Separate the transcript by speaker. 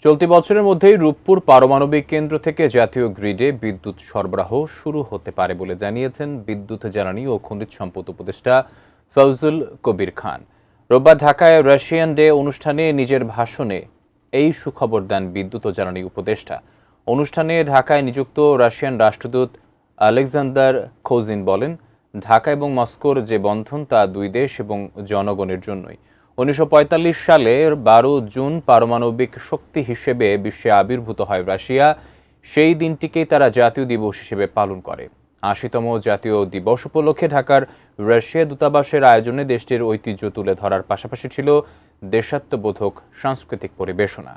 Speaker 1: চলতি বছরের মধ্যেই রূপপুর পারমাণবিক কেন্দ্র থেকে জাতীয় গ্রিডে বিদ্যুৎ সরবরাহ শুরু হতে পারে বলে জানিয়েছেন বিদ্যুৎ জ্বালানি ও খনিজ সম্পদ উপদেষ্টা ফজলুল কবির খান। রোববার ঢাকায় রাশিয়ান ডে অনুষ্ঠানে নিজের ভাষণে এই সুখবর দেন বিদ্যুৎ ও জ্বালানি উপদেষ্টা। অনুষ্ঠানে ঢাকায় নিযুক্ত রাশিয়ান রাষ্ট্রদূত আলেকজান্ডার খোজিন বলেন, ঢাকা এবং মস্কোর যে বন্ধন তা দুই দেশ এবং জনগণের জন্যই। ১৯৪৫ সালের ১২ জুন পারমাণবিক শক্তি হিসেবে বিশ্বে আবির্ভূত হয় রাশিয়া। সেই দিনটিকেই তারা জাতীয় দিবস হিসেবে পালন করে। ৮০তম জাতীয় দিবস উপলক্ষে ঢাকার রাশিয়া দূতাবাসের আয়োজনে দেশটির ঐতিহ্য তুলে ধরার পাশাপাশি ছিল দেশাত্মবোধক সাংস্কৃতিক পরিবেশনা।